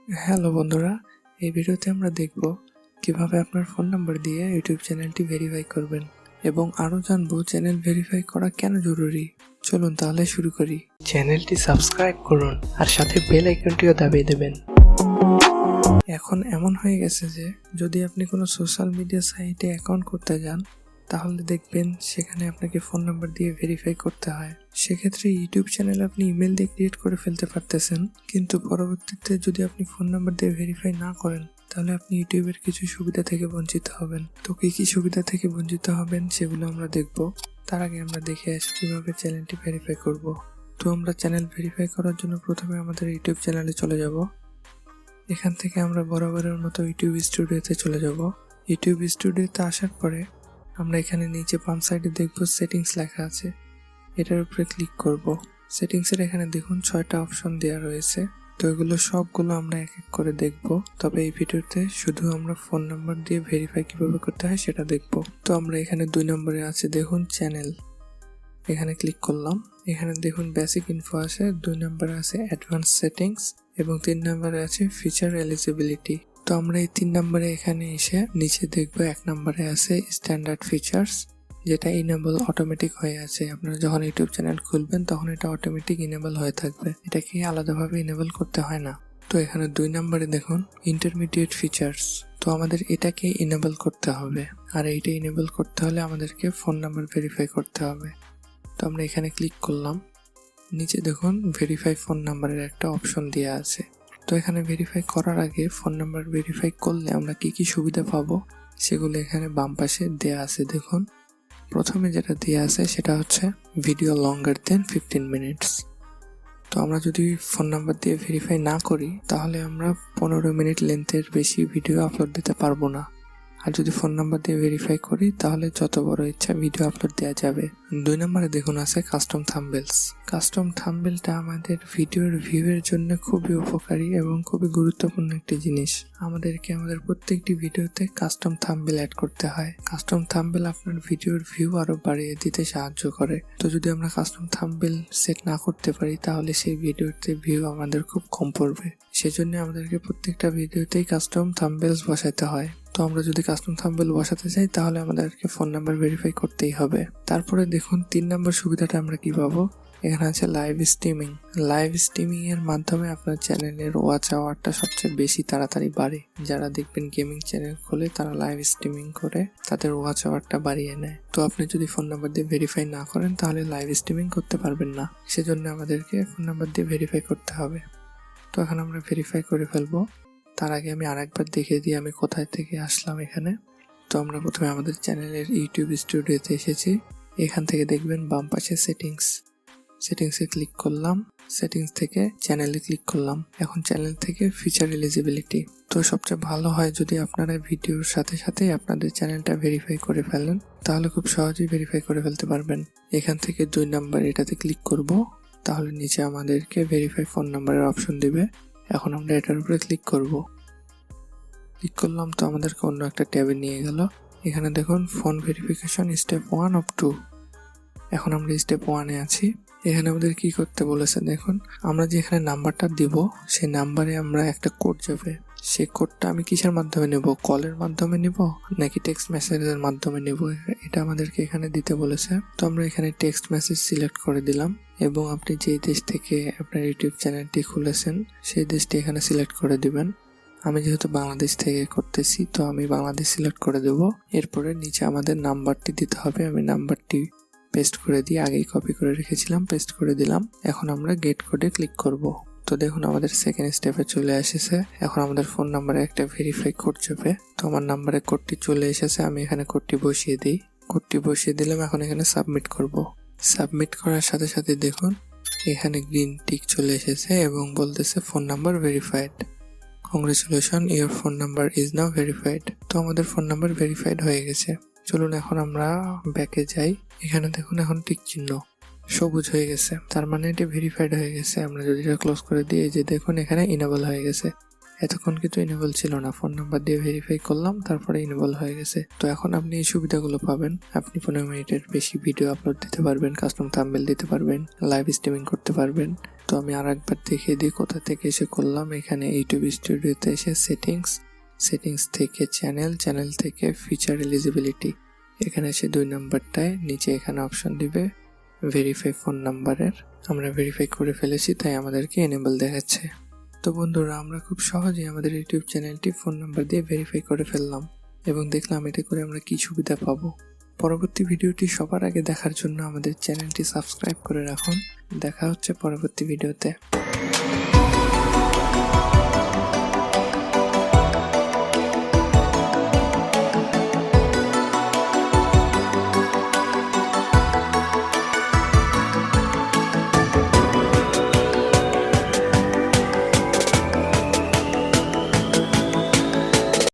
Hello বন্ধুরা, এই ভিডিওতে আমরা দেখব কিভাবে আপনার ফোন নাম্বার দিয়ে ইউটিউব চ্যানেলটি ভেরিফাই করবেন এবং আরও জানবো চ্যানেল ভেরিফাই করা কেন জরুরি। চলুন তাহলে শুরু করি। চ্যানেলটি সাবস্ক্রাইব করুন আর সাথে বেল আইকনটিও দাবিয়ে দেবেন। এখন এমন হয়ে গেছে যে যদি আপনি কোনো সোশ্যাল মিডিয়া সাইটে অ্যাকাউন্ট করতে যান তাহলে দেখবেন সেখানে আপনাকে ফোন নাম্বার দিয়ে ভেরিফাই করতে হয়। সেক্ষেত্রে ইউটিউব চ্যানেল আপনি ইমেল দিয়ে ক্রিয়েট করে ফেলতে পারতেছেন, কিন্তু পরবর্তীতে যদি আপনি ফোন নাম্বার দিয়ে ভেরিফাই না করেন তাহলে আপনি ইউটিউবের কিছু সুবিধা থেকে বঞ্চিত হবেন। তো কি সুবিধা থেকে বঞ্চিত হবেন সেগুলো আমরা দেখব। তার আগে আমরা দেখে আসি কিভাবে চ্যানেলটি ভেরিফাই করব। তো আমরা চ্যানেল ভেরিফাই করার জন্য প্রথমে আমাদের ইউটিউব চ্যানেলে চলে যাব। এখান থেকে আমরা বরাবরের মতো ইউটিউব স্টুডিওতে চলে যাব। ইউটিউব স্টুডিওতে আসার পরে আমরা এখানে নিচে বাম সাইডে দেখব সেটিংস লেখা আছে, এটার উপরে ক্লিক করব। সেটিংসের এখানে দেখুন 6টা অপশন দেওয়া রয়েছে। তো এগুলো সবগুলো আমরা এক এক করে দেখব, তবে এই ভিডিওতে শুধু আমরা ফোন নাম্বার দিয়ে ভেরিফাই কিভাবে করতে হয় সেটা দেখব। তো আমরা এখানে 2 নম্বরে আছে দেখুন চ্যানেল, এখানে ক্লিক করলাম। এখানে দেখুন বেসিক ইনফো আছে, 2 নম্বরে আছে অ্যাডভান্স সেটিংস এবং 3 নম্বরে আছে ফিচার এলিজিবিলিটি। তো আমরা এই 3 নম্বরে এখানে এসে নিচে দেখব 1 নম্বরে আছে স্ট্যান্ডার্ড ফিচার্স, যেটা ইনেবল অটোমেটিক হয়ে আছে। আপনারা যখন ইউটিউব চ্যানেল খুলবেন তখন এটা অটোমেটিক ইনেবল হয়ে থাকবে, এটাকে আলাদাভাবে ইনেবল করতে হয় না। তো এখানে 2 নম্বরে দেখুন ইন্টারমিডিয়েট ফিচার্স, তো আমাদের এটাকে ইনেবল করতে হবে। আর এইটা ইনেবল করতে হলে আমাদেরকে ফোন নাম্বার ভেরিফাই করতে হবে। তো আমরা এখানে ক্লিক করলাম। নিচে দেখুন ভেরিফাই ফোন নাম্বারের একটা অপশন দেওয়া আছে। তো এখানে ভেরিফাই করার আগে ফোন নাম্বার ভেরিফাই করলে আমরা কি সুবিধা পাবো সেগুলো এখানে বাম পাশে দেওয়া আছে দেখুন। প্রথমে যেটা দেওয়া আছে সেটা হচ্ছে ভিডিও লঙ্গার দেন 15 মিনিটস। তো আমরা যদি ফোন নাম্বার দিয়ে ভেরিফাই না করি তাহলে আমরা 15 মিনিট লেন্থের বেশি ভিডিও আপলোড দিতে পারবো না। আর যদি ফোন নাম্বার দিয়ে ভেরিফাই করি তাহলে যত বড় ইচ্ছা ভিডিও আপলোড দেওয়া যাবে। 2 নম্বরে দেখুন আছে কাস্টম থাম্বনেলস। কাস্টম থাম্বনেলটা আমাদের ভিডিওর ভিউয়ের জন্য খুবই উপকারী এবং খুবই গুরুত্বপূর্ণ একটি জিনিস। আমাদেরকে আমাদের প্রত্যেকটি ভিডিওতে কাস্টম থাম্বনেল অ্যাড করতে হয়। কাস্টম থাম্বনেল আপনার ভিডিওর ভিউ আরো বাড়িয়ে দিতে সাহায্য করে। তো যদি আমরা কাস্টম থাম্বনেল সেট না করতে পারি তাহলে সেই ভিডিওতে ভিউ আমাদের খুব কম পড়বে। সেজন্য আমাদেরকে প্রত্যেকটা ভিডিওতেই কাস্টম থাম্বনেলস বসাতে হয়। তো আমরা যদি কাস্টম থাম্বনেল বসাতে চাই তাহলে আমাদেরকে ফোন নাম্বার ভেরিফাই করতেই হবে। তারপরে দেখুন 3 নম্বর সুবিধাটা আমরা কি পাবো। এখানে আছে লাইভ স্ট্রিমিং। লাইভ স্ট্রিমিং এর মাধ্যমে আপনার চ্যানেলের ওয়াচ আওয়ারটা সবচেয়ে বেশি তাড়াতাড়ি বাড়ে। যারা দেখবেন গেমিং চ্যানেল খোলে তারা লাইভ স্ট্রিমিং করে তাদের ওয়াচ আওয়ারটা বাড়িয়ে নেয়। তো আপনি যদি ফোন নাম্বার দিয়ে ভেরিফাই না করেন তাহলে লাইভ স্ট্রিমিং করতে পারবেন না। সেজন্য আমাদেরকে ফোন নাম্বার দিয়ে ভেরিফাই করতে হবে। তো এখন আমরা ভেরিফাই করে ফেলবো। তার আগে আমি আরেকবার দেখে দিই আমি কোথায় থেকে আসলাম এখানে। তো আমরা প্রথমে আমাদের চ্যানেলের ইউটিউব স্টুডিওতে এসেছি। এখান থেকে দেখবেন বাম পাশে সেটিংসে ক্লিক করলাম। সেটিংস থেকে চ্যানেলে ক্লিক করলাম। এখন চ্যানেল থেকে ফিচার এলিজিবিলিটি। তো সবচেয়ে ভালো হয় যদি আপনারা ভিডিওর সাথে সাথে আপনাদের চ্যানেলটা ভেরিফাই করে ফেলেন, তাহলে খুব সহজেই ভেরিফাই করে ফেলতে পারবেন। এখান থেকে 2 নম্বর এটাতে ক্লিক করব, তাহলে নিচে আমাদেরকে ভেরিফাই ফোন নাম্বারের অপশন দিবে। এখন আমরা এটার উপরে ক্লিক করলাম, তো আমাদেরকে অন্য একটা ট্যাবে নিয়ে গেল। এখানে দেখুন ফোন ভেরিফিকেশন স্টেপ 1 অফ 2। এখন আমরা স্টেপ 1-এ আছি। এখানে আমাদের কি করতে বলেছে দেখুন, আমরা যে এখানে নাম্বারটা দিব সেই নাম্বারে আমরা একটা কোড যাবে। সেই কোডটা আমি কিসের মাধ্যমে নেব, কলের মাধ্যমে নেব নাকি টেক্সট মেসেজের মাধ্যমে নেব, এটা আমাদেরকে এখানে দিতে বলেছে। তো আমরা এখানে টেক্সট মেসেজ সিলেক্ট করে দিলাম এবং আপনি যেই দেশ থেকে আপনার ইউটিউব চ্যানেলটি খুলেছেন সেই দেশটি এখানে সিলেক্ট করে দিবেন। আমি যেহেতু বাংলাদেশ থেকে করতেছি তো আমি বাংলাদেশ সিলেক্ট করে দেব। এরপরে নিচে আমাদের নাম্বারটি দিতে হবে। আমি নাম্বারটি পেস্ট করে দিয়ে আগেই কপি করে রেখেছিলাম, পেস্ট করে দিলাম। এখন আমরা গেট কোডে ক্লিক করব। তো দেখুন আমাদের সেকেন্ড স্টেপে চলে এসেছে। এখন আমাদের ফোন নাম্বারে একটা ভেরিফাই কোড যাবে। তো আমার নাম্বারে কোডটি চলে এসেছে, আমি এখানে কোডটি বসিয়ে দিই। কোডটি বসিয়ে দিলাম। এখন এখানে সাবমিট করব। সাবমিট করার সাথে সাথে দেখুন এখানে গ্রিন টিক চলে এসেছে এবং বলতেছে phone number verified. Congratulation, your phone number is now verified. তো আমাদের ফোন নাম্বার ভেরিফাইড হয়ে গেছে। চলুন এখন আমরা ব্যাকে যাই। এখানে দেখুন এখন টিক চিহ্ন সবুজ হয়ে গেছে, তার মানে এটি ভেরিফাইড হয়ে গেছে। আমরা যদি এটা ক্লোজ করে দিই, এই যে দেখুন এখানে ইনেবল হয়ে গেছে। এতক্ষণ কিন্তু এনেবল ছিল না, ফোন নাম্বার দিয়ে ভেরিফাই করলাম, তারপরে এনেবল হয়ে গেছে। তো এখন আপনি এই সুবিধাগুলো পাবেন। আপনি 15 মিনিটের বেশি ভিডিও আপলোড দিতে পারবেন, কাস্টম থাম্বনেল দিতে পারবেন, লাইভ স্ট্রিমিং করতে পারবেন। তো আমি আর একবার দেখিয়ে দিই কোথা থেকে এসে করলাম। এখানে ইউটিউব স্টুডিওতে এসে সেটিংস থেকে চ্যানেল থেকে ফিচার এলিজিবিলিটি, এখানে এসে 2 নাম্বারটায় নিচে এখানে অপশন দিবে ভেরিফাই ফোন নাম্বারের। আমরা ভেরিফাই করে ফেলেছি, তাই আমাদেরকে এনেবল দেখাচ্ছে। তো বন্ধুরা, আমরা খুব সহজেই আমাদের ইউটিউব চ্যানেলটি ফোন নাম্বার দিয়ে ভেরিফাই করে ফেললাম এবং দেখলাম এটা করে আমরা কি সুবিধা পাবো। পরবর্তী ভিডিওটি সবার আগে দেখার জন্য আমাদের চ্যানেলটি সাবস্ক্রাইব করে রাখুন। দেখা হচ্ছে পরবর্তী ভিডিওতে।